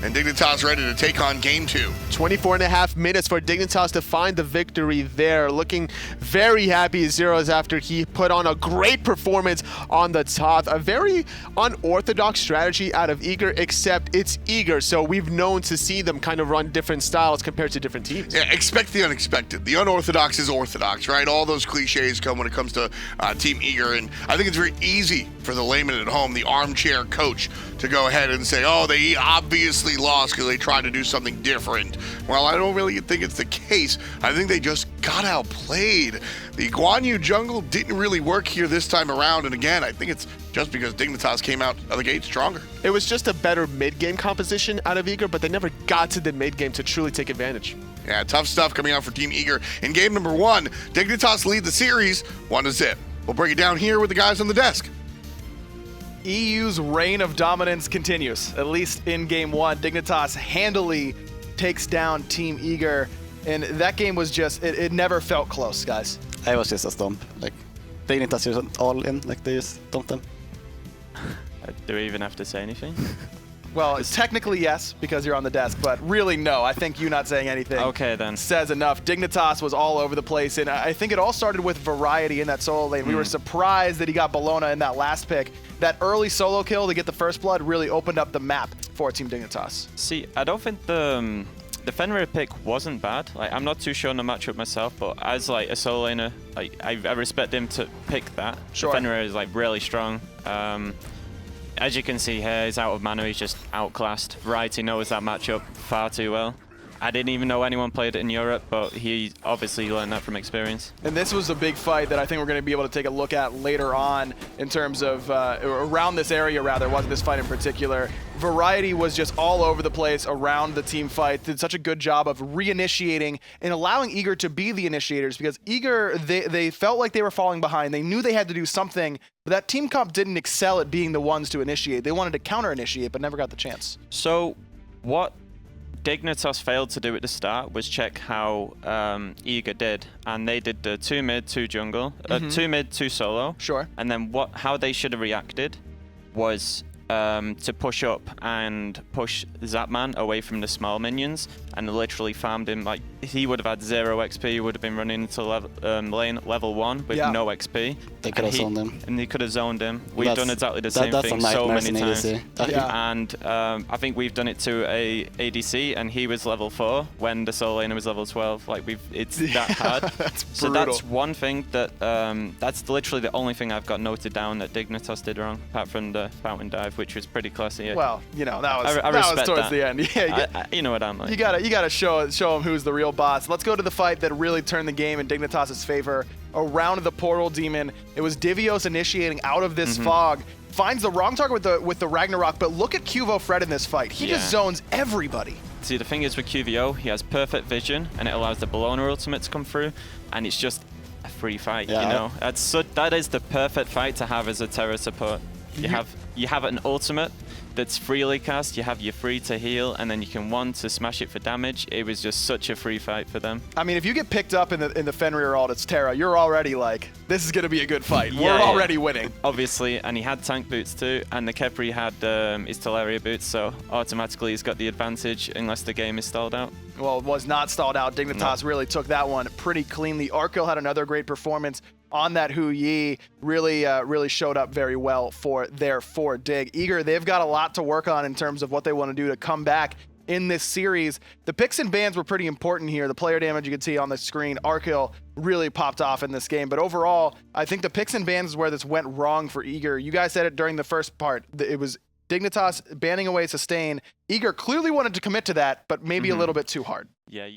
and Dignitas ready to take on game 2. 24.5 minutes for Dignitas to find the victory there. Looking very happy Zyrhoes after he put on a great performance on the Thoth. A very unorthodox strategy out of Eager, except it's Eager, so we've known to see them kind of run different styles compared to different teams. Yeah, expect the unexpected. The unorthodox is orthodox, right? All those cliches come when it comes to Team Eager, and I think it's very easy for the layman at home, the armchair coach, to go ahead and say, oh, they obviously lost because they tried to do something different. Well, I don't really think it's the case. I think they just got outplayed. The Guan Yu jungle didn't really work here this time around, and again, I think it's just because Dignitas came out of the gate stronger. It was just a better mid-game composition out of Eager, but they never got to the mid-game to truly take advantage. Yeah, tough stuff coming out for Team Eager. In game number 1, Dignitas lead the series 1-0. We'll break it down here with the guys on the desk. EU's reign of dominance continues, at least in game 1. Dignitas handily takes down Team Eager, and that game was just, it never felt close, guys. It was just a stomp. Like, Dignitas just all in, like they just stomped them. Do we even have to say anything? Well, technically yes, because you're on the desk, but really no. I think you not saying anything Okay, then. says enough. Dignitas was all over the place, and I think it all started with variety in that solo lane. We were surprised that he got Bellona in that last pick. That early solo kill to get the first blood really opened up the map for Team Dignitas. See, I don't think the Fenrir pick wasn't bad. Like, I'm not too sure on the matchup myself, but as like a solo laner, like I respect him to pick that. Sure. Fenrir is like really strong. As you can see here, he's out of mana, he's just outclassed. Variety knows that matchup far too well. I didn't even know anyone played it in Europe, but he obviously learned that from experience. And this was a big fight that I think we're going to be able to take a look at later on in terms of, around this area rather, wasn't this fight in particular. Variety was just all over the place around the team fight, did such a good job of reinitiating and allowing Eager to be the initiators, because Eager, they felt like they were falling behind. They knew they had to do something, but that team comp didn't excel at being the ones to initiate. They wanted to counter-initiate, but never got the chance. So what Dignitas failed to do at the start was check how Eager did, and they did the 2 mid, 2 jungle, 2 mid, 2 solo. Sure. And then how they should have reacted was to push up and push Zapman away from the small minions, and literally farmed him. Like, he would have had 0 XP, he would have been running into lane level 1 with no XP. They could have zoned him. And they could have zoned him. We've done exactly the same that's thing a so many nightmare times. in ADC. Yeah. And I think we've done it to a ADC, and he was level 4 when the solo laner was level 12. Like, it's that hard. That's so brutal. that's one thing that that's literally the only thing I've got noted down that Dignitas did wrong, apart from the fountain dive, which was pretty classy. Well, you know, that was, I that was respect towards that. the end. Yeah, you know what I'm like. You gotta show him who's the real boss. Let's go to the fight that really turned the game in Dignitas' favor. Around the portal demon, it was Divios initiating out of this fog. Finds the wrong target with the Ragnarok, but look at QvoFred in this fight. He just zones everybody. See, the thing is with QVO, he has perfect vision, and it allows the Bellona ultimate to come through, and it's just a free fight. You know, that is the perfect fight to have as a Terra support. You have an ultimate that's freely cast, you have your free to heal, and then you can 1 to smash it for damage. It was just such a free fight for them. I mean, if you get picked up in the Fenrir ult, it's Terra, you're already like, this is gonna be a good fight. We're already winning. Obviously, and he had tank boots too, and the Khepri had his Teleria boots, so automatically he's got the advantage unless the game is stalled out. Well, it was not stalled out. Dignitas really took that one pretty cleanly. Arkkyl had another great performance on that Hu Yi, really showed up very well for their 4 Dig. Eager, they've got a lot to work on in terms of what they want to do to come back in this series. The picks and bans were pretty important here. The player damage you can see on the screen, Arkkyl really popped off in this game. But overall, I think the picks and bans is where this went wrong for Eager. You guys said it during the first part. It was Dignitas banning away sustain. Eager clearly wanted to commit to that, but maybe a little bit too hard. Yeah.